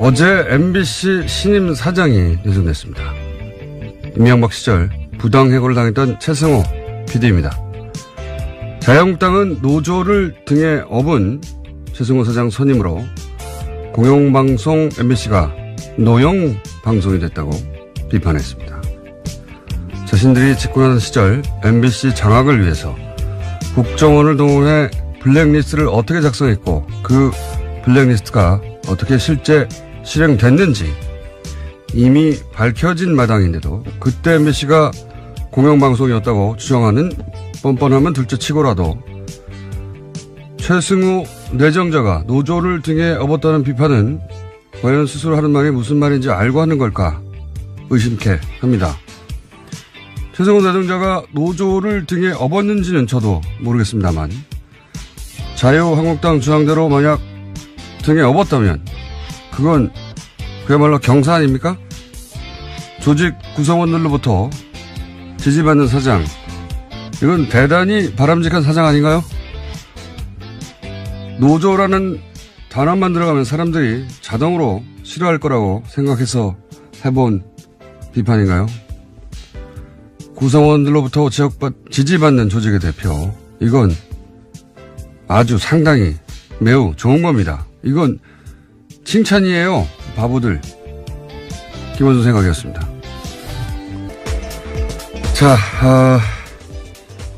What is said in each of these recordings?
어제 MBC 신임 사장이 내정됐습니다. 이명박 시절 부당해고를 당했던 최승호 PD입니다. 자유한국당은 노조를 등에 업은 최승호 사장 선임으로 공영방송 MBC가 노영 방송이 됐다고 비판했습니다. 자신들이 집권하던 시절 MBC 장악을 위해서 국정원을 동원해 블랙리스트를 어떻게 작성했고 그 블랙리스트가 어떻게 실제 실행됐는지 이미 밝혀진 마당인데도 그때 MBC가 공영방송이었다고 주장하는 뻔뻔하면 둘째치고라도 최승우 내정자가 노조를 등에 업었다는 비판은 과연 스스로 하는 말이 무슨 말인지 알고 하는 걸까 의심케 합니다. 최승우 내정자가 노조를 등에 업었는지는 저도 모르겠습니다만 자유한국당 주장대로 만약 등에 업었다면 그건 그야말로 경사 아닙니까? 조직 구성원들로부터 지지받는 사장, 이건 대단히 바람직한 사장 아닌가요? 노조라는 단어만 들어가면 사람들이 자동으로 싫어할 거라고 생각해서 해본 비판인가요? 구성원들로부터 지지받는 조직의 대표, 이건 아주 상당히 매우 좋은 겁니다. 이건 칭찬이에요. 바보들. 김원준 생각이었습니다. 자,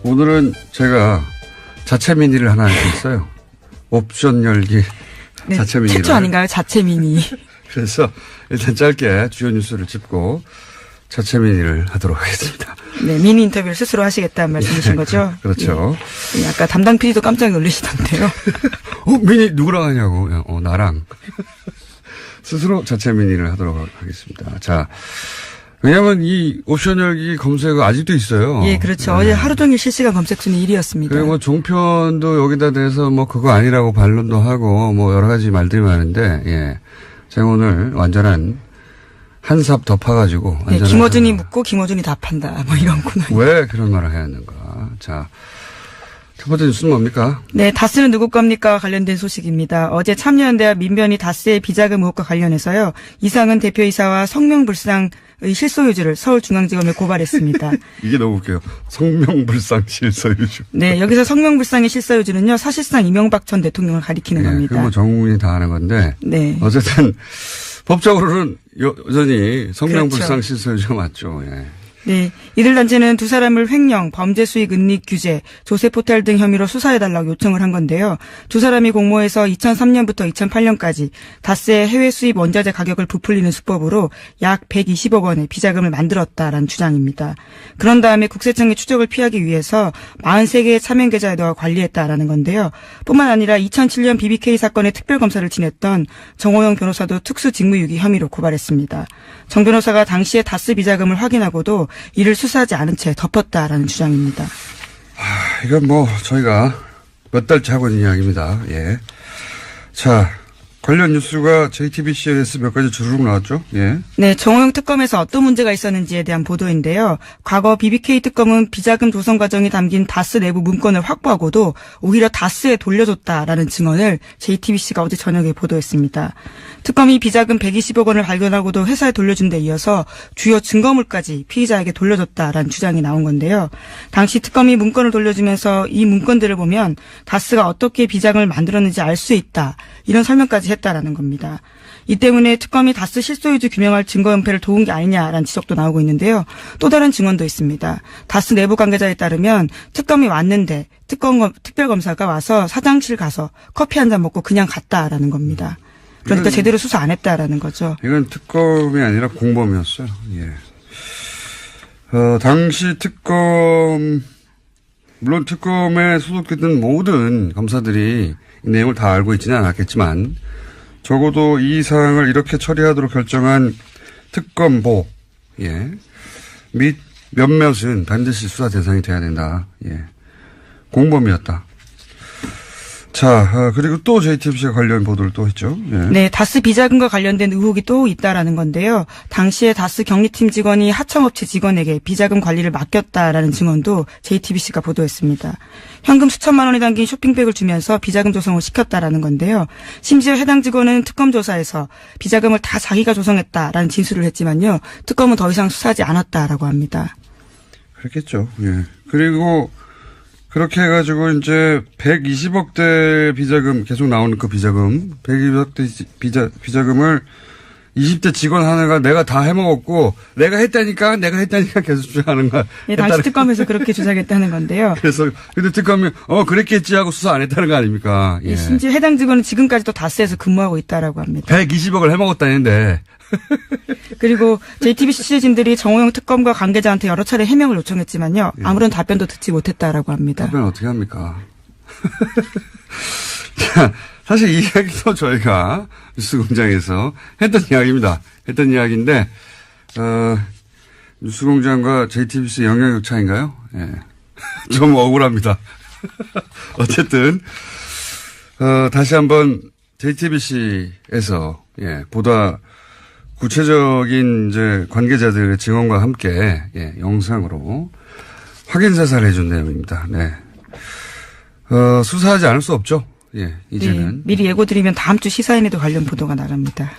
오늘은 제가 자체 미니를 하나 할 수 있어요. 옵션 열기 네, 자체 미니. 최초 아닌가요? 자체 미니. 그래서 일단 짧게 주요 뉴스를 짚고 자체 미니를 하도록 하겠습니다. 네, 미니 인터뷰를 스스로 하시겠다는 말씀이신 거죠? 그렇죠. 예. 아까 담당 PD도 깜짝 놀라시던데요. 미니 누구랑 하냐고. 나랑. 스스로 자체 미니를 하도록 하겠습니다. 자, 왜냐하면 이 옵션 열기 검색어 아직도 있어요. 예, 그렇죠. 네. 어제 하루 종일 실시간 검색 순위 1위였습니다. 그리고 뭐 종편도 여기다 대해서 뭐 그거 아니라고 반론도 하고 뭐 여러 가지 말들이 많은데, 예. 제가 오늘 완전한 한 삽 덮어가지고. 네, 김어준이 묻고 김어준이 답한다. 뭐 이런 코너. 왜 그런 말을 해야 하는가. 자. 첫 번째 뉴스는 뭡니까? 네, 다스는 누구 겁니까? 관련된 소식입니다. 어제 참여연대와 민변이 다스의 비자금 의혹과 관련해서요. 이상은 대표이사와 성명불상의 실소유주를 서울중앙지검에 고발했습니다. 이게 너무 웃겨요. 성명불상 실소유주. 네, 여기서 성명불상의 실소유주는요. 사실상 이명박 전 대통령을 가리키는 겁니다. 그건 뭐 전 국민이 다 아는 건데. 네. 어쨌든 법적으로는 여전히 성명불상 그렇죠. 실소유주가 맞죠. 예. 네. 이들 단체는 두 사람을 횡령, 범죄 수익 은닉 규제, 조세 포탈 등 혐의로 수사해달라고 요청을 한 건데요. 두 사람이 공모해서 2003년부터 2008년까지 다스의 해외 수입 원자재 가격을 부풀리는 수법으로 약 120억 원의 비자금을 만들었다라는 주장입니다. 그런 다음에 국세청의 추적을 피하기 위해서 43개의 차명 계좌에다가 관리했다라는 건데요. 뿐만 아니라 2007년 BBK 사건의 특별검사를 지냈던 정호영 변호사도 특수직무유기 혐의로 고발했습니다. 정 변호사가 당시에 다스 비자금을 확인하고도 이를 수사하지 않은 채 덮었다라는 주장입니다. 이건 뭐 저희가 몇 달째 하고 있는 이야기입니다. 예. 자, 관련 뉴스가 JTBC에서 몇 가지 주르륵 나왔죠? 예. 네, 정호영 특검에서 어떤 문제가 있었는지에 대한 보도인데요. 과거 BBK 특검은 비자금 조성 과정이 담긴 다스 내부 문건을 확보하고도 오히려 다스에 돌려줬다라는 증언을 JTBC가 어제 저녁에 보도했습니다. 특검이 비자금 120억 원을 발견하고도 회사에 돌려준 데 이어서 주요 증거물까지 피의자에게 돌려줬다라는 주장이 나온 건데요. 당시 특검이 문건을 돌려주면서 이 문건들을 보면 다스가 어떻게 비자금을 만들었는지 알 수 있다. 이런 설명까지 했다라는 겁니다. 이 때문에 특검이 다스 실소유주 규명할 증거 은폐를 도운 게 아니냐라는 지적도 나오고 있는데요. 또 다른 증언도 있습니다. 다스 내부 관계자에 따르면 특검이 왔는데 특별검사가 와서 사장실 가서 커피 한 잔 먹고 그냥 갔다라는 겁니다. 그러니까 제대로 수사 안 했다라는 거죠. 이건 특검이 아니라 공범이었어요. 예. 당시 특검, 물론 특검에 소속됐던 모든 검사들이 이 내용을 다 알고 있지는 않았겠지만 적어도 이 사항을 이렇게 처리하도록 결정한 특검보, 예. 및 몇몇은 반드시 수사 대상이 돼야 된다. 예. 공범이었다. 자, 그리고 또 JTBC가 관련 보도를 또 했죠. 예. 네, 다스 비자금과 관련된 의혹이 또 있다라는 건데요. 당시에 다스 경리팀 직원이 하청업체 직원에게 비자금 관리를 맡겼다라는 증언도 JTBC가 보도했습니다. 현금 수천만 원이 담긴 쇼핑백을 주면서 비자금 조성을 시켰다라는 건데요. 심지어 해당 직원은 특검 조사에서 비자금을 다 자기가 조성했다라는 진술을 했지만요. 특검은 더 이상 수사하지 않았다라고 합니다. 그렇겠죠. 예. 그리고 그렇게 해가지고 이제 120억대 비자금 계속 나오는 그 비자금 120억대 비자금을 20대 직원 하나가 내가 다 해먹었고 내가 했다니까 계속 주장하는 거야. 네, 당시 특검에서 그렇게 주장했다는 건데요. 그래서 근데 특검이 그랬겠지 하고 수사 안 했다는 거 아닙니까? 예. 심지어 해당 직원은 지금까지도 다스에서 근무하고 있다라고 합니다. 120억을 해먹었다는데. 그리고 JTBC 취재진들이 정호영 특검과 관계자한테 여러 차례 해명을 요청했지만요. 아무런 답변도 듣지 못했다라고 합니다. 답변 어떻게 합니까? 자, 사실 이 이야기도 저희가 뉴스공장에서 했던 이야기입니다. 했던 이야기인데 뉴스공장과 JTBC 영향력 차인가요? 예. 좀 억울합니다. 어쨌든 다시 한번 JTBC에서 보다 구체적인 이제 관계자들의 증언과 함께 영상으로 확인 사살을 해준 내용입니다. 네. 수사하지 않을 수 없죠. 예, 이제는. 네, 미리 예고드리면 다음 주 시사인에도 관련 보도가 나갑니다.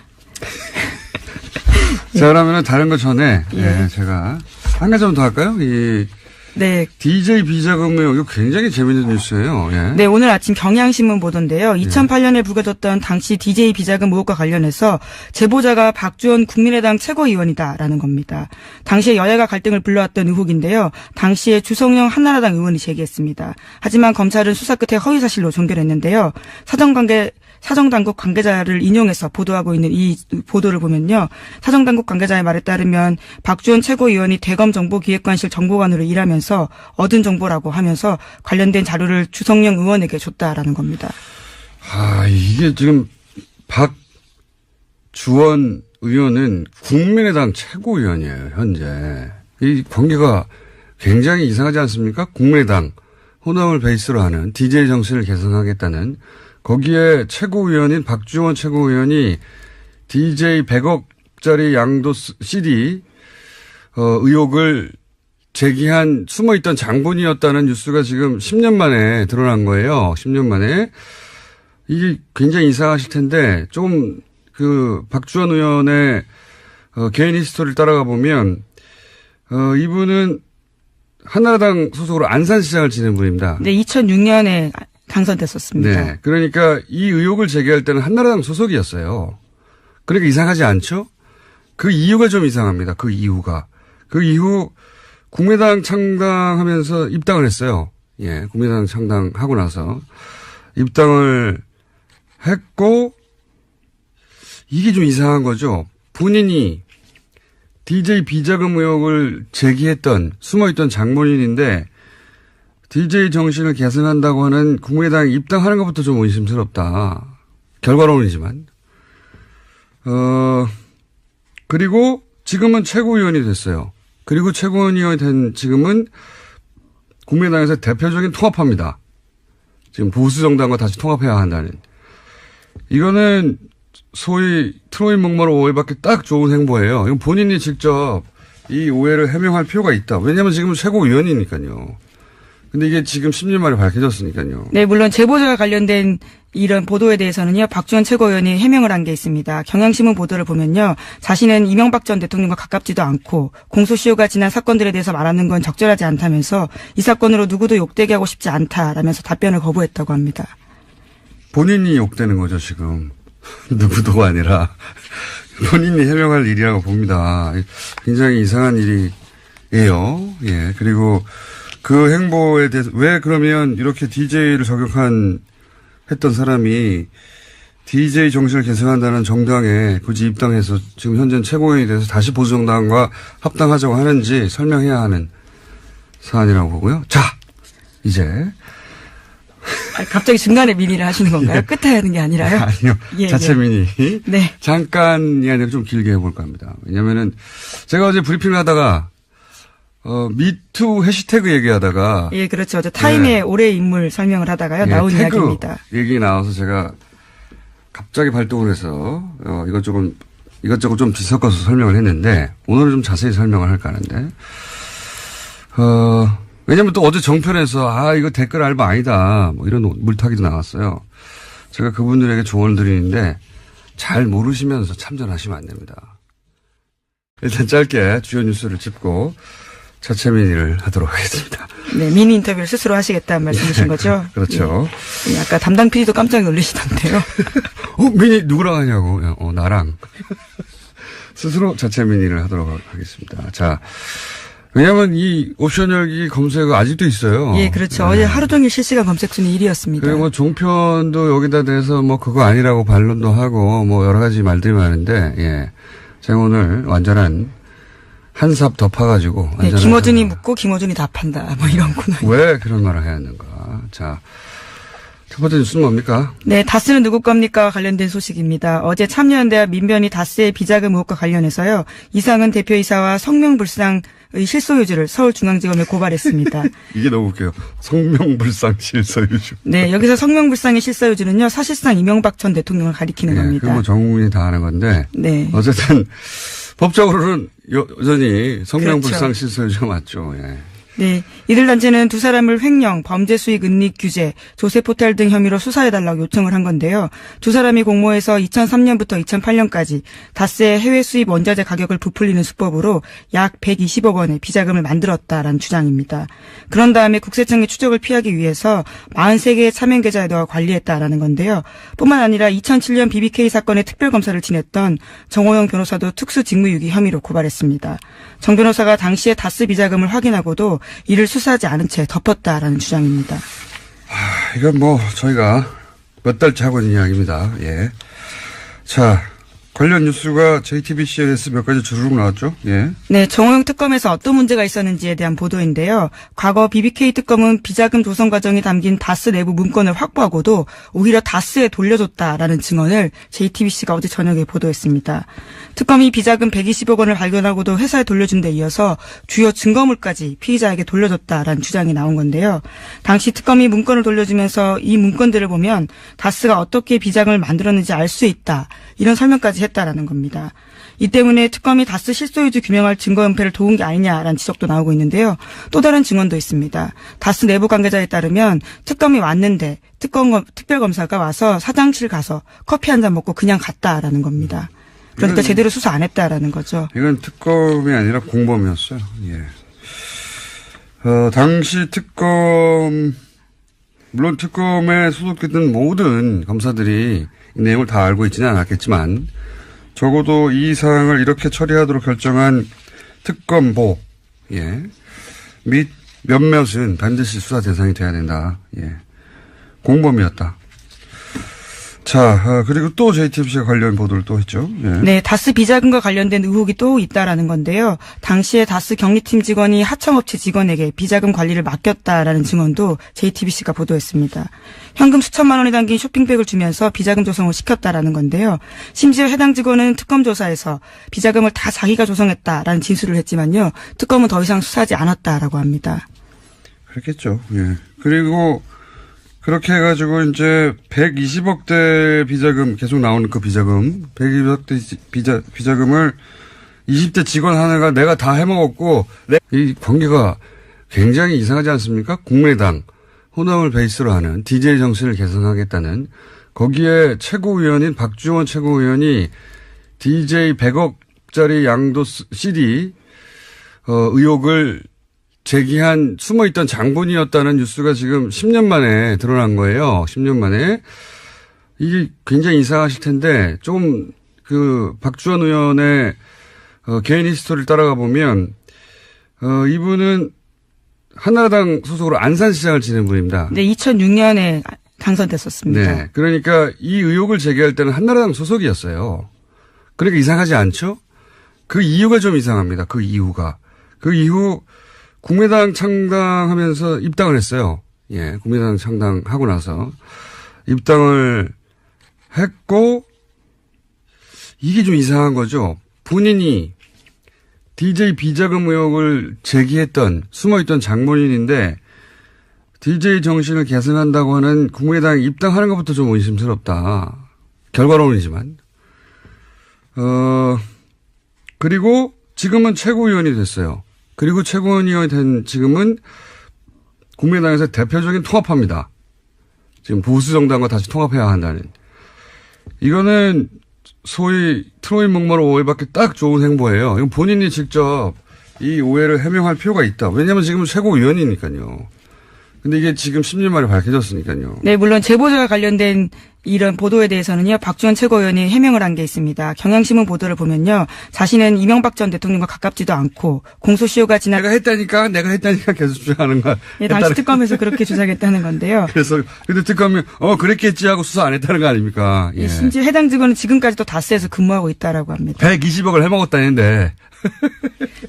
자, 그러면은 다른 거 전에 제가 한 가지 좀 더 할까요? 네. DJ 비자금 의혹 이거 굉장히 재밌는 뉴스예요. 예. 네, 오늘 아침 경향신문 보도인데요. 2008년에 불거졌던 당시 DJ 비자금 의혹과 관련해서 제보자가 박주원 국민의당 최고위원이다라는 겁니다. 당시에 여야가 갈등을 불러왔던 의혹인데요. 당시에 주성영 한나라당 의원이 제기했습니다. 하지만 검찰은 수사 끝에 허위사실로 종결했는데요. 사정당국 관계자를 인용해서 보도하고 있는 이 보도를 보면요. 사정당국 관계자의 말에 따르면 박주원 최고위원이 대검정보기획관실 정보관으로 일하면서 얻은 정보라고 하면서 관련된 자료를 주성영 의원에게 줬다라는 겁니다. 이게 지금 박주원 의원은 국민의당 최고위원이에요, 현재. 이 관계가 굉장히 이상하지 않습니까? 국민의당 호남을 베이스로 하는 DJ 정신을 개선하겠다는 거기에 최고위원인 박주원 최고위원이 DJ 100억짜리 양도 CD 의혹을 제기한 숨어있던 장본이었다는 뉴스가 지금 10년 만에 드러난 거예요. 10년 만에. 이게 굉장히 이상하실 텐데 좀 박주원 의원의 개인 히스토리를 따라가 보면 이분은 한나라당 소속으로 안산시장을 지낸 분입니다. 네, 2006년에 당선됐었습니다. 네. 그러니까 이 의혹을 제기할 때는 한나라당 소속이었어요. 그러니까 이상하지 않죠? 그 이유가 좀 이상합니다. 그 이유가. 그 이후 국민의당 창당하면서 입당을 했어요. 예. 국민의당 창당하고 나서 입당을 했고 이게 좀 이상한 거죠. 본인이 DJ 비자금 의혹을 제기했던 숨어있던 장본인인데 DJ 정신을 계승한다고 하는 국민의당에 입당하는 것부터 좀 의심스럽다. 결과론이지만. 그리고 지금은 최고위원이 됐어요. 그리고 최고위원이 된 지금은 국민의당에서 대표적인 통합합니다. 지금 보수정당과 다시 통합해야 한다는. 이거는 소위 트로이 목마루 오해받기 딱 좋은 행보예요. 이건 본인이 직접 이 오해를 해명할 필요가 있다. 왜냐하면 지금 최고위원이니까요. 근데 이게 지금 10년 만에 밝혀졌으니까요. 네, 물론 제보자와 관련된 이런 보도에 대해서는요, 박주원 최고위원이 해명을 한 게 있습니다. 경향신문 보도를 보면요, 자신은 이명박 전 대통령과 가깝지도 않고 공소시효가 지난 사건들에 대해서 말하는 건 적절하지 않다면서 이 사건으로 누구도 욕되게 하고 싶지 않다라면서 답변을 거부했다고 합니다. 본인이 욕되는 거죠, 지금. 누구도가 아니라 본인이 해명할 일이라고 봅니다. 굉장히 이상한 일이에요. 예, 그리고 그 행보에 대해서 왜 그러면 이렇게 DJ를 했던 사람이 DJ 정신을 계승한다는 정당에 굳이 입당해서 지금 현재 최고위원이 돼서 다시 보수정당과 합당하자고 하는지 설명해야 하는 사안이라고 보고요. 자, 이제. 갑자기 중간에 민의를 하시는 건가요? 예. 끝에 하는 게 아니라요? 아니요. 예, 자체 예. 민의. 네. 잠깐이 아니라 좀 길게 해볼까 합니다. 왜냐면은 제가 어제 브리핑을 하다가 미투 해시태그 얘기하다가. 예, 그렇죠. 어제 타임의 올해의 인물 설명을 하다가요. 나온 태그 이야기입니다. 얘기 나와서 제가 갑자기 발동을 해서, 이것저것 좀 뒤섞어서 설명을 했는데, 오늘은 좀 자세히 설명을 할까 하는데, 왜냐면 또 어제 정편에서, 이거 댓글 알바 아니다. 뭐 이런 물타기도 나왔어요. 제가 그분들에게 조언을 드리는데, 잘 모르시면서 참전하시면 안 됩니다. 일단 짧게 주요 뉴스를 짚고 자체 미니를 하도록 하겠습니다. 네, 미니 인터뷰를 스스로 하시겠다는 말씀이신 거죠? 그렇죠. 예, 아까 담당 PD도 깜짝 놀라시던데요. 미니 누구랑 하냐고. 나랑. 스스로 자체 미니를 하도록 하겠습니다. 자, 왜냐면 이 옵션 열기 검색어 아직도 있어요. 예, 그렇죠. 어제 하루 종일 실시간 검색 순위 1위였습니다. 그리고 뭐 종편도 여기다 대해서 뭐 그거 아니라고 반론도 하고 뭐 여러 가지 말들이 많은데, 예. 제가 오늘 완전한 한 삽 덮어가지고. 네, 김어준이 묻고 김어준이 답한다. 뭐 이런 코너. 왜 그런 말을 해야 하는가. 자, 첫 번째 뉴스는 뭡니까? 네, 다스는 누구 겁니까? 관련된 소식입니다. 어제 참여연대와 민변이 다스의 비자금 의혹과 관련해서요. 이상은 대표이사와 성명불상의 실소유주를 서울중앙지검에 고발했습니다. 이게 너무 웃겨요. 성명불상 실소유주. 네, 여기서 성명불상의 실소유주는요. 사실상 이명박 전 대통령을 가리키는 겁니다. 그거 전 국민이 다 아는 건데. 네. 어쨌든 법적으로는 여전히 성명불상 그렇죠. 실소유주가 맞죠. 예. 네. 이들 단체는 두 사람을 횡령, 범죄 수익 은닉 규제, 조세 포탈 등 혐의로 수사해달라고 요청을 한 건데요. 두 사람이 공모해서 2003년부터 2008년까지 다스의 해외 수입 원자재 가격을 부풀리는 수법으로 약 120억 원의 비자금을 만들었다라는 주장입니다. 그런 다음에 국세청의 추적을 피하기 위해서 43개의 차명 계좌에 넣어 관리했다라는 건데요. 뿐만 아니라 2007년 BBK 사건의 특별검사를 지냈던 정호영 변호사도 특수직무유기 혐의로 고발했습니다. 정 변호사가 당시에 다스 비자금을 확인하고도 이를 수사하지 않은 채 덮었다라는 주장입니다. 이건 뭐 저희가 몇 달째 하고 있는 이야기입니다. 예. 자, 관련 뉴스가 JTBC에서 몇 가지 주르륵 나왔죠? 예. 네, 정호영 특검에서 어떤 문제가 있었는지에 대한 보도인데요. 과거 BBK 특검은 비자금 조성 과정이 담긴 다스 내부 문건을 확보하고도 오히려 다스에 돌려줬다라는 증언을 JTBC가 어제 저녁에 보도했습니다. 특검이 비자금 120억 원을 발견하고도 회사에 돌려준 데 이어서 주요 증거물까지 피의자에게 돌려줬다라는 주장이 나온 건데요. 당시 특검이 문건을 돌려주면서 이 문건들을 보면 다스가 어떻게 비자금을 만들었는지 알 수 있다. 이런 설명까지 했다라는 겁니다. 이 때문에 특검이 다스 실소유주 규명할 증거 은폐를 도운 게 아니냐라는 지적도 나오고 있는데요. 또 다른 증언도 있습니다. 다스 내부 관계자에 따르면 특검이 왔는데 특별검사가 와서 사장실 가서 커피 한 잔 먹고 그냥 갔다라는 겁니다. 그러니까 제대로 수사 안 했다라는 거죠. 이건 특검이 아니라 공범이었어요. 예. 당시 물론 특검에 소속했던 모든 검사들이 이 내용을 다 알고 있지는 않았겠지만, 적어도 이 사항을 이렇게 처리하도록 결정한 특검보, 예. 및 몇몇은 반드시 수사 대상이 돼야 된다. 예. 공범이었다. 자, 그리고 또 JTBC가 관련 보도를 또 했죠. 예. 네, 다스 비자금과 관련된 의혹이 또 있다라는 건데요. 당시에 다스 경리팀 직원이 하청업체 직원에게 비자금 관리를 맡겼다라는 증언도 JTBC가 보도했습니다. 현금 수천만 원이 담긴 쇼핑백을 주면서 비자금 조성을 시켰다라는 건데요. 심지어 해당 직원은 특검 조사에서 비자금을 다 자기가 조성했다라는 진술을 했지만요. 특검은 더 이상 수사하지 않았다라고 합니다. 그렇겠죠. 예. 그리고 그렇게 해가지고 이제 120억대 비자금 계속 나오는 그 비자금 120억대 비자금을 20대 직원 하나가 내가 다 해먹었고 이 관계가 굉장히 이상하지 않습니까? 국민의당 호남을 베이스로 하는 DJ 정신을 개선하겠다는 거기에 최고위원인 박주원 최고위원이 DJ 100억짜리 양도 CD 의혹을 제기한 숨어있던 장본이었다는 뉴스가 지금 10년 만에 드러난 거예요. 10년 만에. 이게 굉장히 이상하실 텐데 좀 박주원 의원의 개인 히스토리를 따라가 보면 이분은 한나라당 소속으로 안산시장을 지낸 분입니다. 네, 2006년에 당선됐었습니다. 네. 그러니까 이 의혹을 제기할 때는 한나라당 소속이었어요. 그러니까 이상하지 않죠? 그 이유가 좀 이상합니다. 그 이후 국민의당 창당하면서 입당을 했어요. 예, 국민의당 창당하고 나서 입당을 했고 이게 좀 이상한 거죠. 본인이 DJ 비자금 의혹을 제기했던 숨어있던 장본인인데 DJ 정신을 계승한다고 하는 국민의당에 입당하는 것부터 좀 의심스럽다. 결과론이지만. 그리고 지금은 최고위원이 됐어요. 그리고 최고위원이 된 지금은 국민의당에서 대표적인 통합합니다. 지금 보수정당과 다시 통합해야 한다는. 이거는 소위 트로이 목마로 오해받기 딱 좋은 행보예요. 이건 본인이 직접 이 오해를 해명할 필요가 있다. 왜냐하면 지금 최고위원이니까요. 근데 이게 지금 10년 만에 밝혀졌으니까요. 네, 물론 제보자와 관련된 이런 보도에 대해서는요, 박지원 최고위원이 해명을 한 게 있습니다. 경향신문 보도를 보면요, 자신은 이명박 전 대통령과 가깝지도 않고 공소시효가 지난 내가 했다니까 계속 주장하는 거야. 네, 당시 특검에서 그렇게 주장했다는 건데요. 그래서 근데 특검이 그랬겠지 하고 수사 안 했다는 거 아닙니까? 예. 심지어 해당 직원은 지금까지도 다스에서 근무하고 있다라고 합니다. 120억을 해먹었다는데.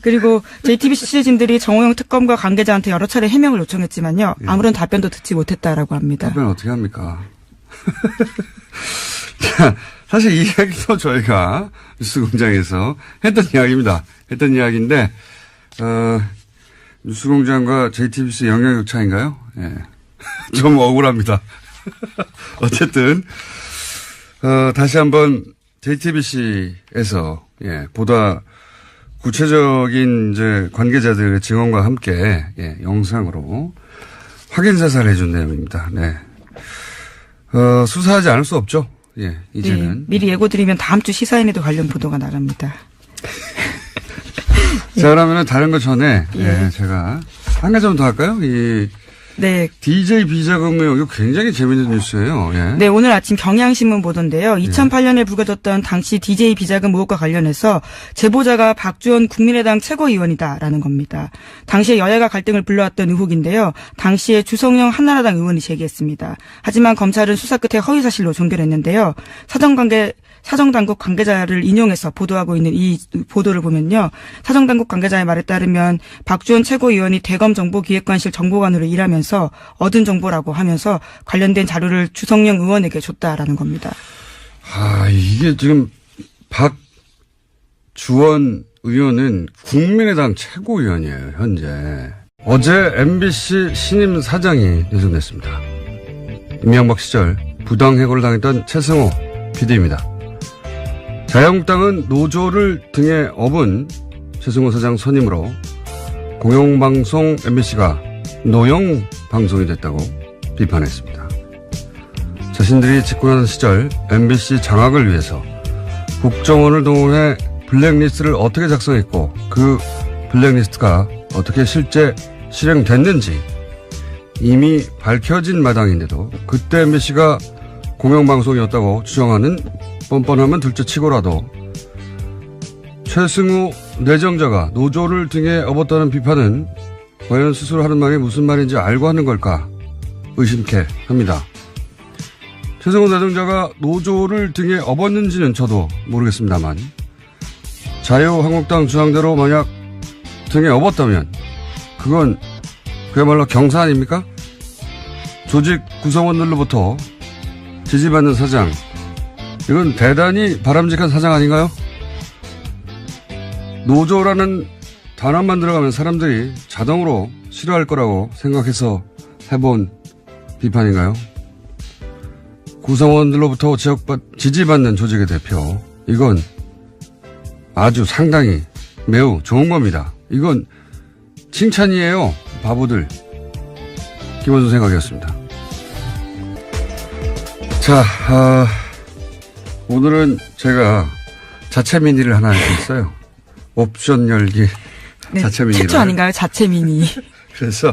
그리고 JTBC 취재진들이 정호영 특검과 관계자한테 여러 차례 해명을 요청했지만요, 아무런 답변도 듣지 못했다라고 합니다. 답변 어떻게 합니까? 자, 사실 이 이야기도 저희가 뉴스공장에서 했던 이야기입니다. 했던 이야기인데, 뉴스공장과 JTBC 영향력 차인가요? 예. 좀 억울합니다. 어쨌든, 다시 한번 JTBC에서, 보다 구체적인 이제 관계자들의 증언과 함께, 영상으로 확인 사살을 해준 내용입니다. 네. 수사하지 않을 수 없죠. 예, 이제는. 네, 미리 예고드리면 다음 주 시사인에도 관련 보도가 나갑니다. 자, 그러면은 다른 거 전에, 제가 한 가지 좀 더 할까요? 네. DJ 비자금 의혹, 이거 굉장히 재밌는 뉴스예요. 예. 네, 오늘 아침 경향신문 보도인데요. 2008년에 불거졌던 당시 DJ 비자금 의혹과 관련해서 제보자가 박지원 국민의당 최고위원이다라는 겁니다. 당시에 여야가 갈등을 불러왔던 의혹인데요. 당시에 주성영 한나라당 의원이 제기했습니다. 하지만 검찰은 수사 끝에 허위사실로 종결했는데요. 사정당국 관계자를 인용해서 보도하고 있는 이 보도를 보면요. 사정당국 관계자의 말에 따르면 박지원 최고위원이 대검정보기획관실 정보관으로 일하면서 얻은 정보라고 하면서 관련된 자료를 주성영 의원에게 줬다라는 겁니다. 이게 지금 박주원 의원은 국민의당 최고위원이에요, 현재. 어제 MBC 신임 사장이 내정됐습니다. 이명박 시절 부당해고를 당했던 최승호 PD입니다. 자유한국당은 노조를 등에 업은 최승호 사장 선임으로 공영방송 MBC가 노영 방송이 됐다고 비판했습니다. 자신들이 집권하던 시절 MBC 장악을 위해서 국정원을 동원해 블랙리스트를 어떻게 작성했고 그 블랙리스트가 어떻게 실제 실행됐는지 이미 밝혀진 마당인데도 그때 MBC가 공영방송이었다고 주장하는 뻔뻔하면 둘째치고라도 최승우 내정자가 노조를 등에 업었다는 비판은 과연 스스로 하는 말이 무슨 말인지 알고 하는 걸까 의심케 합니다. 최승우 내정자가 노조를 등에 업었는지는 저도 모르겠습니다만 자유한국당 주장대로 만약 등에 업었다면 그건 그야말로 경사 아닙니까? 조직 구성원들로부터 지지받는 사장, 이건 대단히 바람직한 사장 아닌가요? 노조라는 단어만 들어가면 사람들이 자동으로 싫어할 거라고 생각해서 해본 비판인가요? 구성원들로부터 지지받는 조직의 대표, 이건 아주 상당히 매우 좋은 겁니다. 이건 칭찬이에요, 바보들. 김원준 생각이었습니다. 자, 오늘은 제가 자체 미니를 하나 할 수 있어요. 옵션 열기 네, 자체 미니. 최초 아닌가요? 자체 미니. 그래서